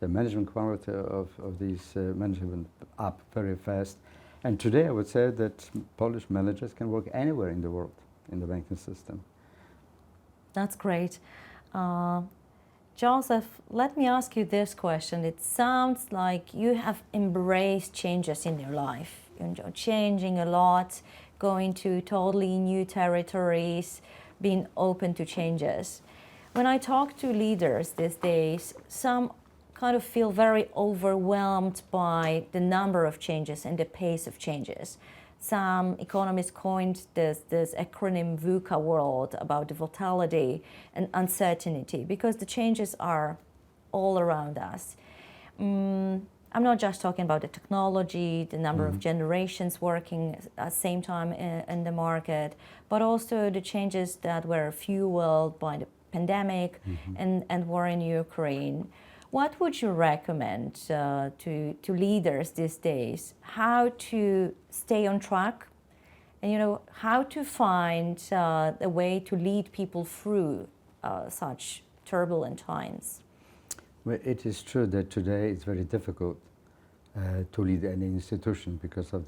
the management quality of these managers went up very fast. And today I would say that Polish managers can work anywhere in the world in the banking system. That's great. Joseph, let me ask you this question. It sounds like you have embraced changes in your life. You're changing a lot, going to totally new territories, being open to changes. When I talk to leaders these days, some kind of feel very overwhelmed by the number of changes and the pace of changes. Some economists coined this acronym VUCA world about the volatility and uncertainty, because the changes are all around us. I'm not just talking about the technology, the number of generations working at the same time in the market, but also the changes that were fueled by the pandemic and war in Ukraine. What would you recommend to leaders these days? How to stay on track, and how to find a way to lead people through such turbulent times? Well, it is true that today it's very difficult to lead any institution because of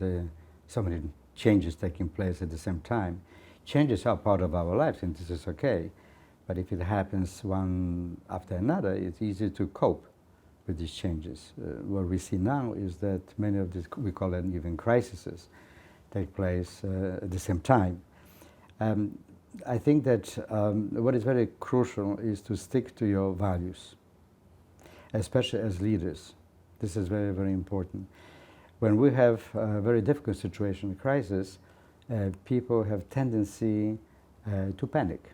so many changes taking place at the same time. Changes are part of our lives, and this is okay. But if it happens one after another, it's easy to cope with these changes. What we see now is that many of these, we call them even crises, take place at the same time. I think that what is very crucial is to stick to your values, especially as leaders. This is very, very important. When we have a very difficult situation, a crisis, people have tendency to panic.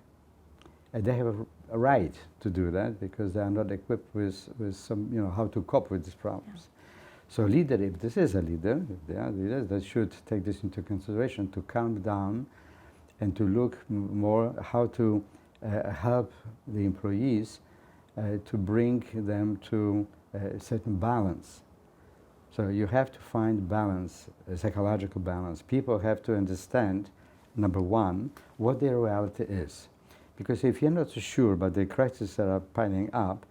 They have a right to do that because they are not equipped with some, how to cope with these problems. So leader, if this is a leader, if they are leaders, they should take this into consideration, to calm down and to look more how to help the employees to bring them to a certain balance. So you have to find balance, a psychological balance. People have to understand, number one, what their reality is. Because if you're not so sure about the crises that are piling up,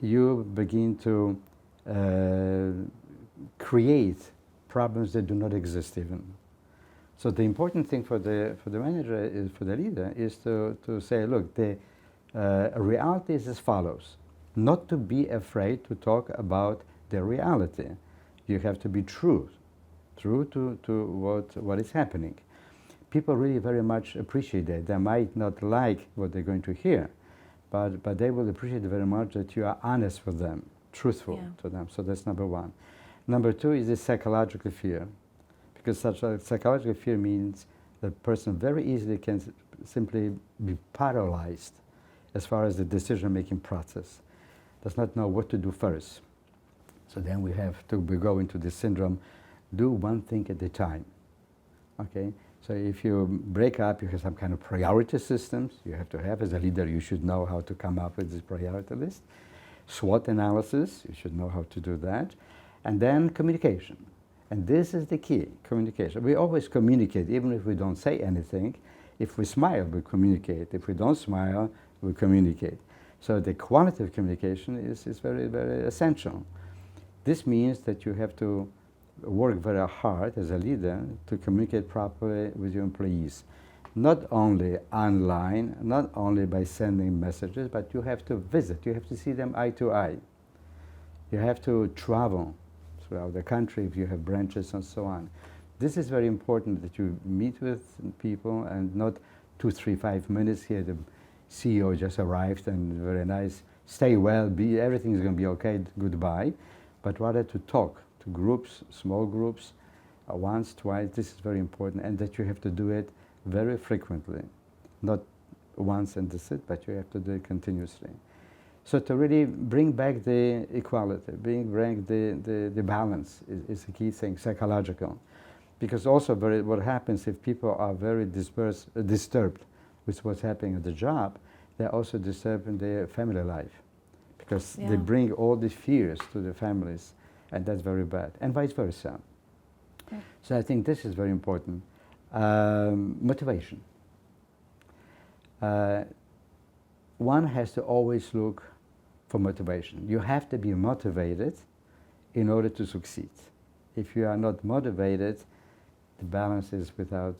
you begin to create problems that do not exist even. So the important thing for the manager, is, for the leader, is to say, look, the reality is as follows. Not to be afraid to talk about the reality. You have to be true to what is happening. People really very much appreciate that. They might not like what they're going to hear, but they will appreciate very much that you are honest with them, truthful to them. So that's number one. Number two is the psychological fear, because such a psychological fear means the person very easily can simply be paralyzed as far as the decision-making process, does not know what to do first. So then we go into this syndrome, do one thing at a time, okay? So if you break up, you have some kind of priority systems you have to have. As a leader, you should know how to come up with this priority list. SWOT analysis, you should know how to do that. And then communication. And this is the key, communication. We always communicate, even if we don't say anything. If we smile, we communicate. If we don't smile, we communicate. So the quality of communication is very, very essential. This means that you have to work very hard as a leader to communicate properly with your employees. Not only online, not only by sending messages, but you have to visit, you have to see them eye to eye. You have to travel throughout the country if you have branches and so on. This is very important, that you meet with people and not 2, 3, 5 minutes here. The CEO just arrived and very nice, stay well, everything is going to be okay, goodbye. But rather to talk to groups, small groups, once, twice. This is very important, and that you have to do it very frequently, not once and that's it, but you have to do it continuously. So to really bring back the equality, bring back the balance is the key thing, psychological. Because also what happens if people are very disturbed with what's happening at the job, they're also disturbed in their family life. Because they bring all the fears to the families, and that's very bad, and vice versa. Yeah. So I think this is very important. Motivation. One has to always look for motivation. You have to be motivated in order to succeed. If you are not motivated, the balance is without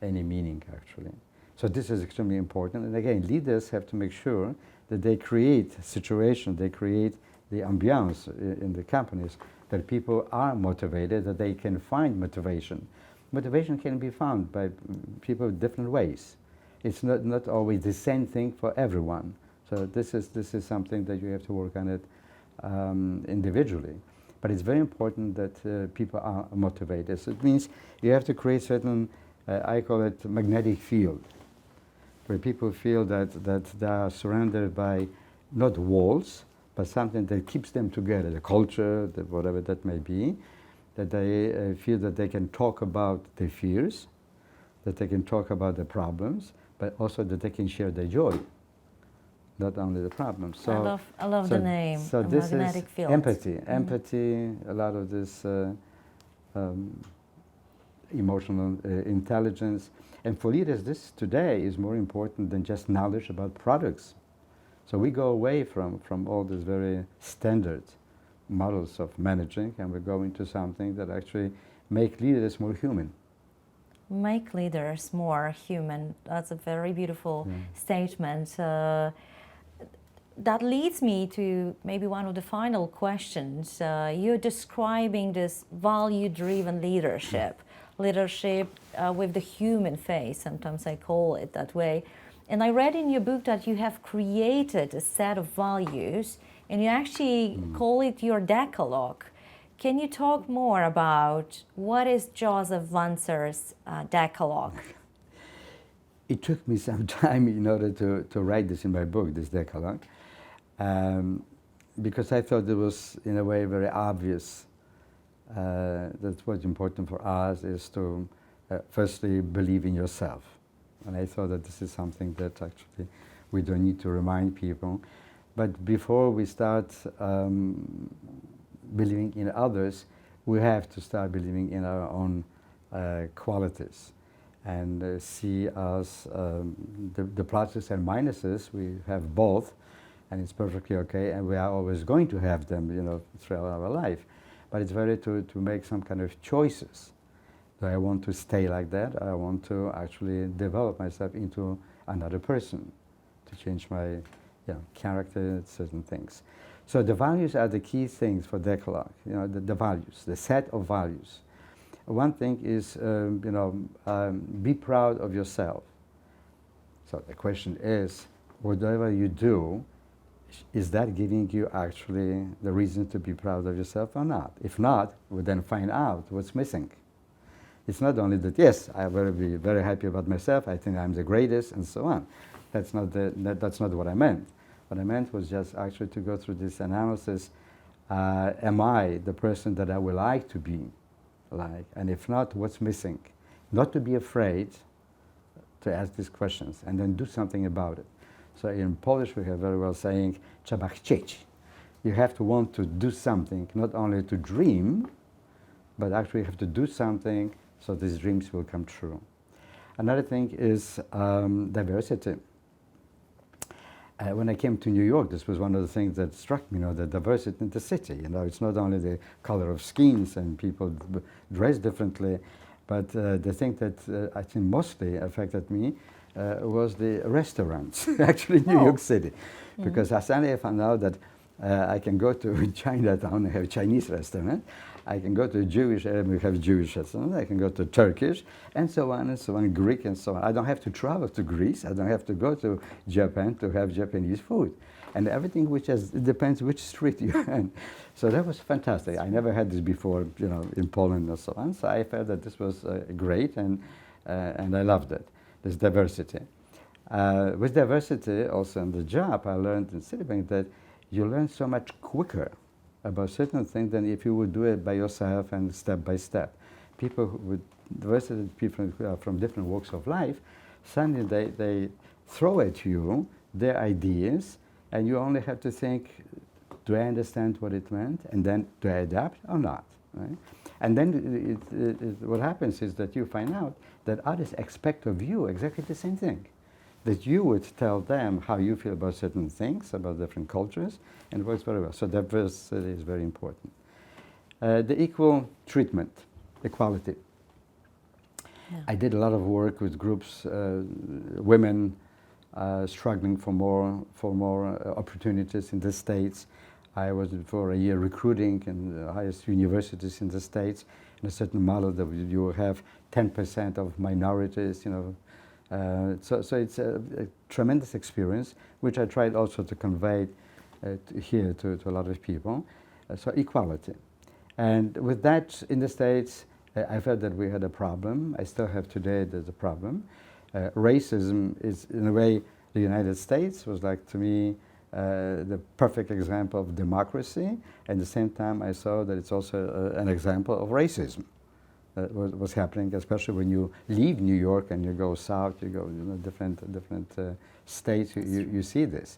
any meaning, actually. So this is extremely important. And again, leaders have to make sure that they create a situation, they create the ambiance in the companies, that people are motivated, that they can find motivation. Motivation can be found by people in different ways. It's not always the same thing for everyone. So this is something that you have to work on it individually. But it's very important that people are motivated. So it means you have to create certain, I call it magnetic field, where people feel that they are surrounded by not walls, but something that keeps them together, the culture, whatever that may be, that they feel that they can talk about their fears, that they can talk about the problems, but also that they can share their joy, not only the problems. So I love the name, so this magnetic is field. empathy, a lot of this emotional intelligence. And for leaders, this today is more important than just knowledge about products. So we go away from all these very standard models of managing, and we go into something that actually make leaders more human. Make leaders more human. That's a very beautiful statement. That leads me to maybe one of the final questions. You're describing this value-driven leadership, leadership with the human face, sometimes I call it that way. And I read in your book that you have created a set of values, and you actually call it your Decalogue. Can you talk more about what is Joseph Wancer's Decalogue? It took me some time in order to write this in my book, this Decalogue, because I thought it was, in a way, very obvious that what's important for us is to firstly believe in yourself. And I thought that this is something that actually we don't need to remind people. But before we start believing in others, we have to start believing in our own qualities. and see as the pluses and minuses. We have both, and it's perfectly okay, and we are always going to have them, you know, throughout our life. But it's better to make some kind of choices. Do I want to stay like that? I want to actually develop myself into another person, to change my, you know, character, certain things. So the values are the key things for Decalogue. You know, the values, the set of values. One thing is, be proud of yourself. So the question is, whatever you do, is that giving you actually the reason to be proud of yourself or not? If not, we then find out what's missing. It's not only that, yes, I will be very happy about myself, I think I'm the greatest, and so on. That's not what I meant. What I meant was just actually to go through this analysis. Am I the person that I would like to be like? And if not, what's missing? Not to be afraid to ask these questions and then do something about it. So in Polish we have very well saying, trzeba chcieć. You have to want to do something, not only to dream, but actually you have to do something so these dreams will come true. Another thing is diversity. When I came to New York, this was one of the things that struck me, you know, the diversity in the city. You know, it's not only the color of skins and people dress differently, but the thing that I think mostly affected me was the restaurants, actually in New York City. Because as I found out that I can go to Chinatown and have a Chinese restaurant, I can go to a Jewish area, we have Jewish restaurant, I can go to Turkish, and so on, Greek and so on. I don't have to travel to Greece, I don't have to go to Japan to have Japanese food. And everything it depends which street you're in. So that was fantastic. I never had this before, you know, in Poland and so on. So I felt that this was great, and I loved it, this diversity. With diversity, also in the job, I learned in Citibank that you learn so much quicker about certain things than if you would do it by yourself and step by step. People with diversity, people from different walks of life, suddenly they throw at you their ideas, and you only have to think, do I understand what it meant, and then do I adapt or not? Right? And then what happens is that you find out that others expect of you exactly the same thing. That you would tell them how you feel about certain things, about different cultures, and it works very well. So diversity is very important. The equal treatment, equality. Yeah. I did a lot of work with groups, women struggling for more opportunities in the States. I was for a year recruiting in the highest universities in the States, in a certain model that you will have 10% of minorities, you know. So it's a tremendous experience, which I tried also to convey here to a lot of people. So equality. And with that, in the States, I felt that we had a problem. I still have today, there's a problem. Racism is, in a way, the United States was like, to me, the perfect example of democracy. At the same time, I saw that it's also an example of racism. Was happening, especially when you leave New York and you go south, you go different states, you see this.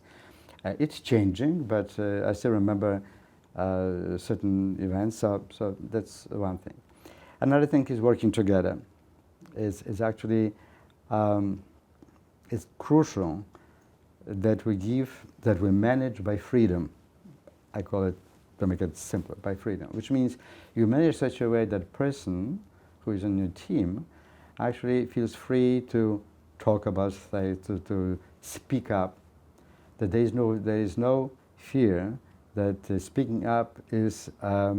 It's changing, but I still remember certain events, so that's one thing. Another thing is working together. Is actually, it's crucial that we manage by freedom. I call it, to make it simpler, by freedom, which means you manage such a way that person who is on your team actually feels free to talk about things, to speak up, that there is no fear that speaking up is a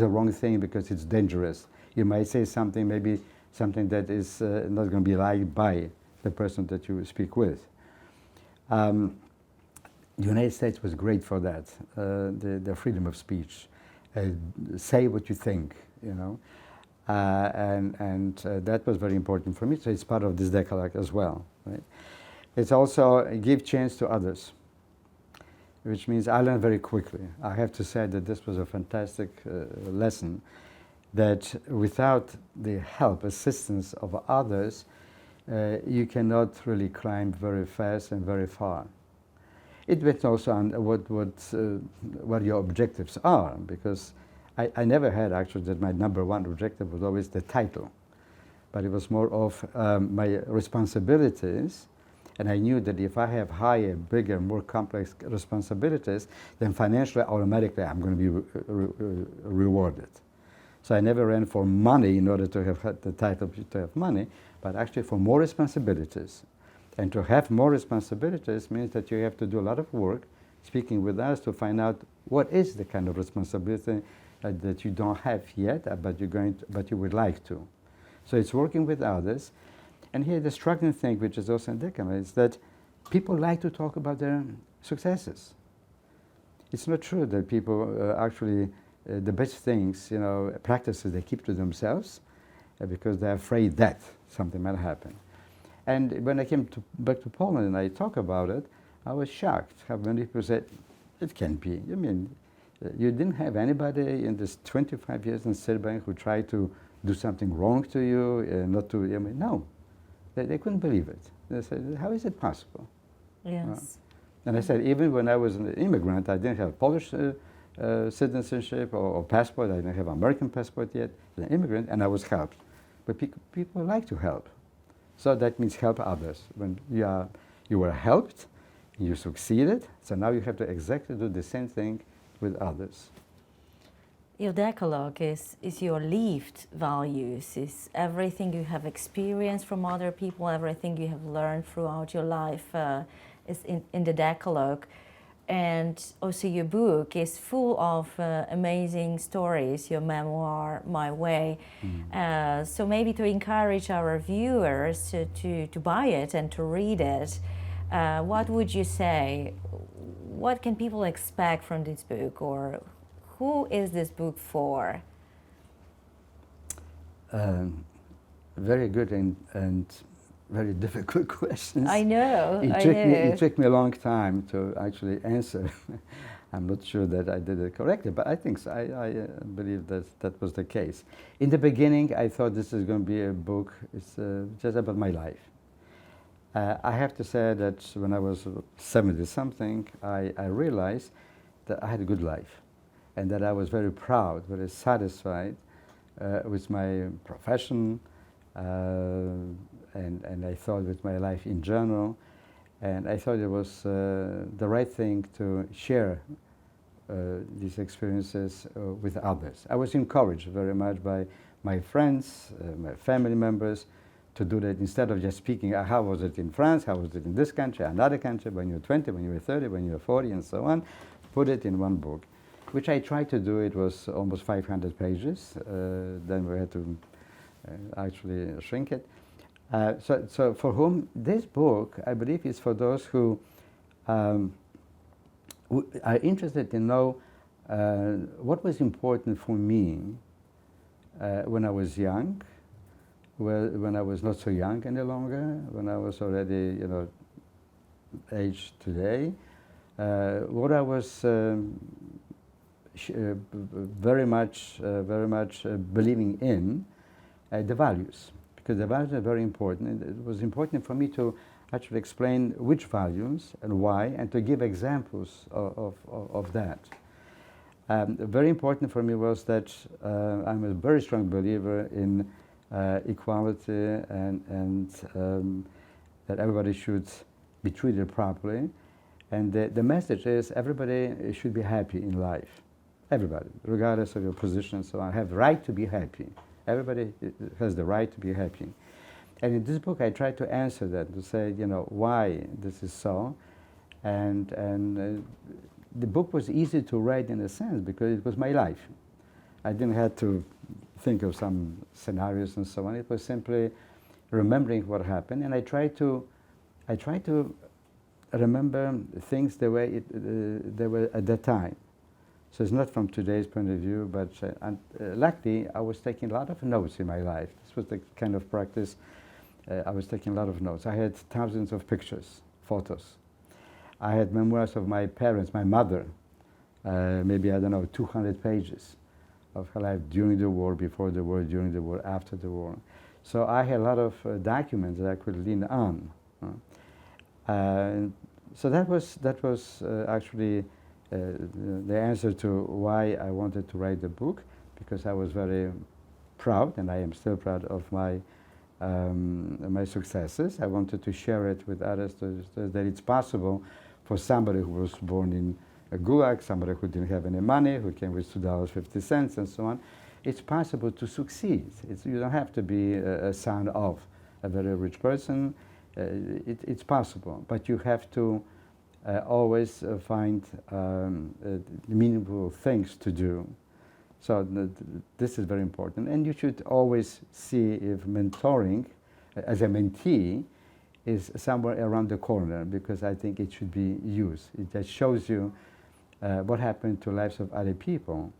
wrong thing because it's dangerous. You might say something, maybe something that is not going to be liked by the person that you speak with. The United States was great for that, the freedom of speech. Say what you think, you know. And that was very important for me, so it's part of this Decalogue as well. Right? It's also give chance to others, which means I learned very quickly. I have to say that this was a fantastic lesson, that without the help, assistance of others, you cannot really climb very fast and very far. It depends also on what your objectives are, because I never had actually that my number one objective was always the title. but it was more of my responsibilities. And I knew that if I have higher, bigger, more complex responsibilities, then financially, automatically, I'm going to be rewarded. So I never ran for money in order to have the title to have money, but actually for more responsibilities. And to have more responsibilities means that you have to do a lot of work, speaking with us, to find out what is the kind of responsibility that you don't have yet, but you would like to. So it's working with others. And here the striking thing, which is also indicative, is that people like to talk about their successes. It's not true that people actually, the best things, practices they keep to themselves because they're afraid that something might happen. And when I came back to Poland and I talk about it, I was shocked how many people said, it can't be. I mean, you didn't have anybody in this 25 years in Citibank who tried to do something wrong to you, not to, no. They couldn't believe it. They said, how is it possible? Yes. And I said, even when I was an immigrant, I didn't have Polish citizenship or passport. I didn't have American passport yet. I was an immigrant, and I was helped. But people like to help. So that means help others. When you were helped, you succeeded, so now you have to exactly do the same thing with others. Your Decalogue is your lived values, is everything you have experienced from other people, everything you have learned throughout your life is in the Decalogue. And also your book is full of amazing stories, your memoir, My Way. So maybe to encourage our viewers to buy it and to read it, what would you say? What can people expect from this book, or who is this book for? Very good and very difficult questions. I know. It took me a long time to actually answer. I'm not sure that I did it correctly, but I think so. I believe that was the case. In the beginning, I thought this is going to be a book. It's just about my life. I have to say that when I was 70-something, I realized that I had a good life, and that I was very proud, very satisfied with my profession, and I thought with my life in general, and I thought it was the right thing to share these experiences with others. I was encouraged very much by my friends, my family members, to do that instead of just speaking, how was it in France, how was it in this country, another country, when you were 20, when you were 30, when you were 40, and so on, put it in one book, which I tried to do. It was almost 500 pages. Then we had to actually shrink it. So for whom this book, I believe, is for those who are interested to know what was important for me when I was young, when I was not so young any longer, when I was already, aged today, what I was very much believing in, the values, because the values are very important. And it was important for me to actually explain which values and why, and to give examples of that. Very important for me was that I'm a very strong believer in equality and that everybody should be treated properly. And the message is everybody should be happy in life. Everybody, regardless of your position, so I have the right to be happy. Everybody has the right to be happy. And in this book I try to answer that, to say, why this is so. And the book was easy to write in a sense because it was my life. I didn't have to think of some scenarios and so on. It was simply remembering what happened, and I try to remember things the way they were at that time. So it's not from today's point of view, but luckily I was taking a lot of notes in my life. This was the kind of practice. I was taking a lot of notes. I had thousands of pictures, photos. I had memoirs of my parents, my mother, maybe, 200 pages of her life during the war, before the war, during the war, after the war. So I had a lot of documents that I could lean on. So that was actually the answer to why I wanted to write the book, because I was very proud, and I am still proud of my my successes. I wanted to share it with others, that it's possible for somebody who was born in a gulag, somebody who didn't have any money, who came with $2.50 and so on. It's possible to succeed. You don't have to be a son of a very rich person. It's possible, but you have to always find meaningful things to do. So this is very important, and you should always see if mentoring as a mentee is somewhere around the corner, because I think it should be used. It just shows you what happened to lives of other people,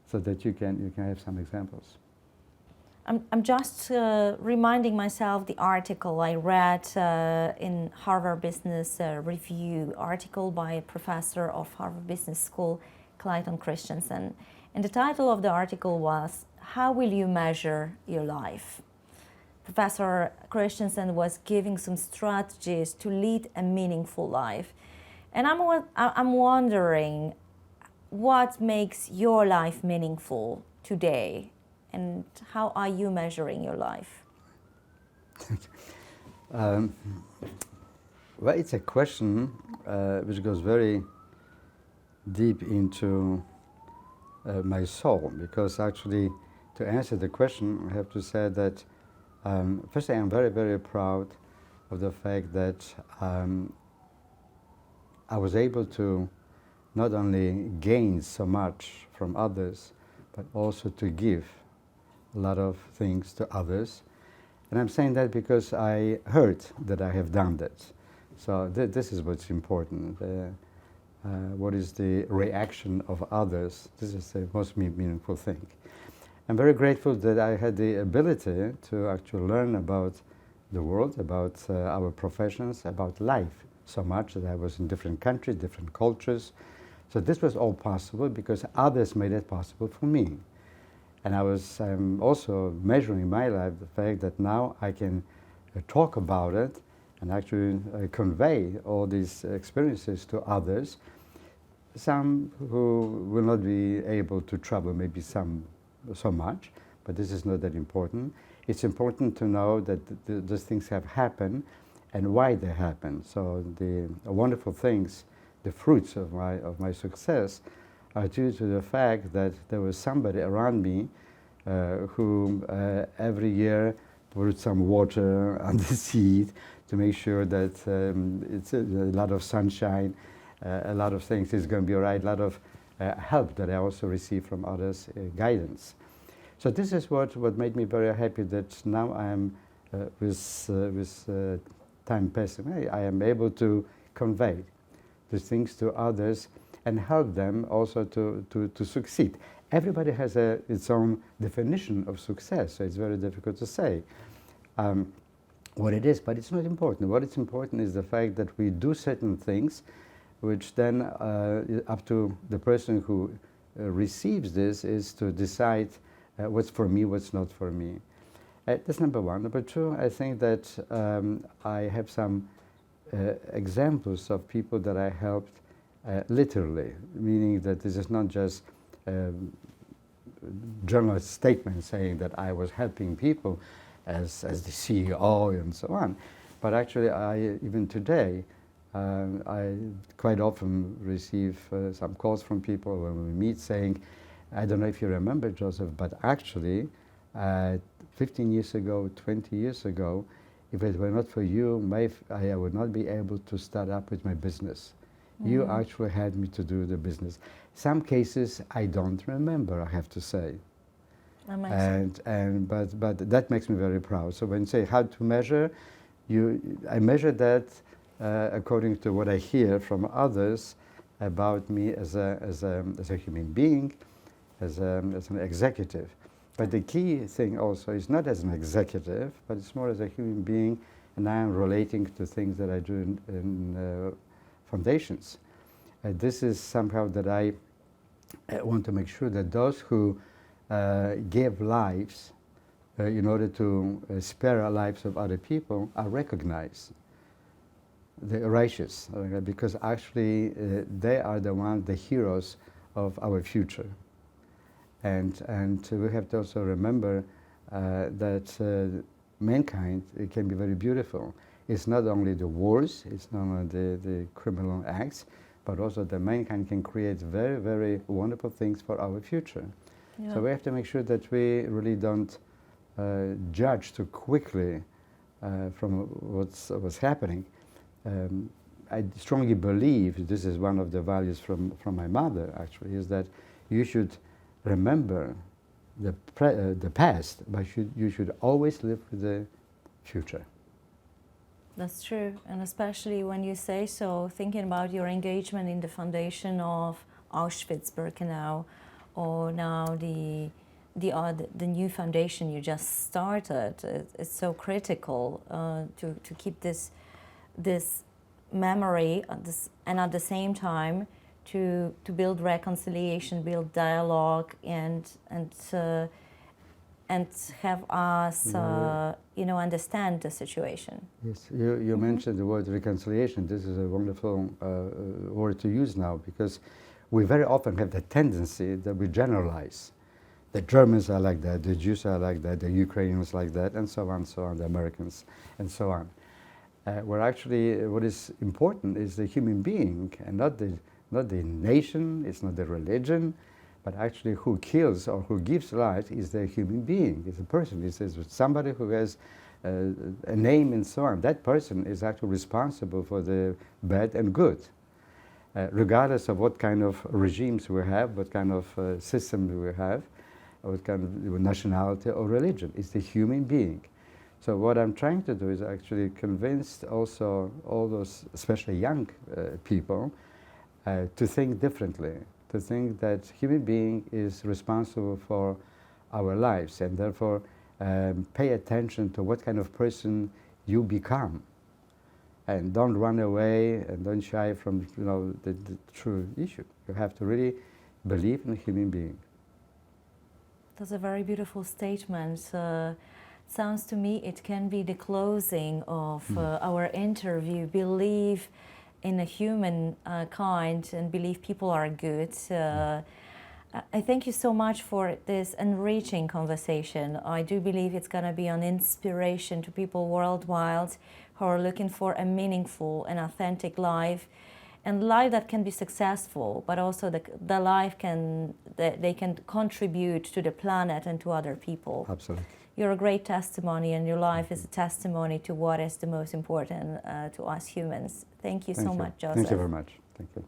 so that you can have some examples. I'm just reminding myself the article I read in Harvard Business Review, article by a professor of Harvard Business School, Clayton Christensen. And the title of the article was, "How will you measure your life?" Professor Christensen was giving some strategies to lead a meaningful life. And I'm wondering, what makes your life meaningful today? And how are you measuring your life? Well, it's a question which goes very deep into my soul, because actually, to answer the question, I have to say that first, I am very, very proud of the fact that I was able to not only gain so much from others, but also to give a lot of things to others. And I'm saying that because I heard that I have done that. So this is what's important. What is the reaction of others? This is the most meaningful thing. I'm very grateful that I had the ability to actually learn about the world, about our professions, about life so much that I was in different countries, different cultures. So this was all possible because others made it possible for me. And I was also measuring my life the fact that now I can talk about it and actually convey all these experiences to others. Some who will not be able to travel, maybe some so much, but this is not that important. It's important to know that those things have happened and why they happen. So the wonderful things, the fruits of my success, are due to the fact that there was somebody around me who every year put some water on the seed to make sure that it's a lot of sunshine, a lot of things is going to be all right, a lot of help that I also receive from others, guidance. So this is what made me very happy, that now I am, with time passing, I am able to convey these things to others and help them also to succeed. Everybody has its own definition of success, so it's very difficult to say what it is, but it's not important. What is important is the fact that we do certain things which then up to the person who receives this is to decide what's for me, what's not for me. That's number one. Number two, I think that I have some examples of people that I helped literally, meaning that this is not just journalist statement saying that I was helping people as the CEO and so on, but actually even today I quite often receive some calls from people when we meet saying, I don't know if you remember, Joseph, but actually 15 years ago, 20 years ago, if it were not for you, I would not be able to start up with my business. Mm-hmm. You actually had me to do the business. Some cases I don't remember, I have to say. Amazing. But that makes me very proud. So when you say how to measure, I measure that according to what I hear from others about me as a human being, as an executive. But the key thing also is not as an executive, but it's more as a human being, and I am relating to things that I do in foundations. This is somehow that I want to make sure that those who give lives in order to spare the lives of other people are recognized. The righteous, because actually they are the heroes of our future. And we have to also remember that mankind, it can be very beautiful. It's not only the wars, it's not only the criminal acts, but also that mankind can create very, very wonderful things for our future. Yeah. So we have to make sure that we really don't judge too quickly from what's happening. I strongly believe, this is one of the values from my mother actually, is that you should remember the past, but you should always live with the future. That's true, and especially when you say so, thinking about your engagement in the foundation of Auschwitz-Birkenau, or now the new foundation you just started, it's so critical to keep this memory, and at the same time to build reconciliation, build dialogue, and have us understand the situation. Yes, you mentioned the word reconciliation. This is a wonderful word to use now, because we very often have the tendency that we generalize. The Germans are like that, the Jews are like that, the Ukrainians like that, and so on, the Americans, and so on. Where actually what is important is the human being, and not the nation, it's not the religion, but actually who kills or who gives life is the human being, is a person. It's somebody who has a name and so on. That person is actually responsible for the bad and good, regardless of what kind of regimes we have, what kind of systems we have, or what kind of nationality or religion. It's the human being. So what I'm trying to do is actually convince also all those, especially young people, to think differently, to think that human being is responsible for our lives, and therefore pay attention to what kind of person you become, and don't run away and don't shy from the true issue. You have to really believe in a human being. That's a very beautiful statement. Sounds to me it can be the closing of our interview. Believe in a human kind and believe people are good. I thank you so much for this enriching conversation. I do believe it's going to be an inspiration to people worldwide who are looking for a meaningful and authentic life, and life that can be successful, but also the life they can contribute to the planet and to other people. Absolutely. You're a great testimony, and your life is a testimony to what is the most important to us humans. Thank you so much, Joseph. Thank you very much. Thank you.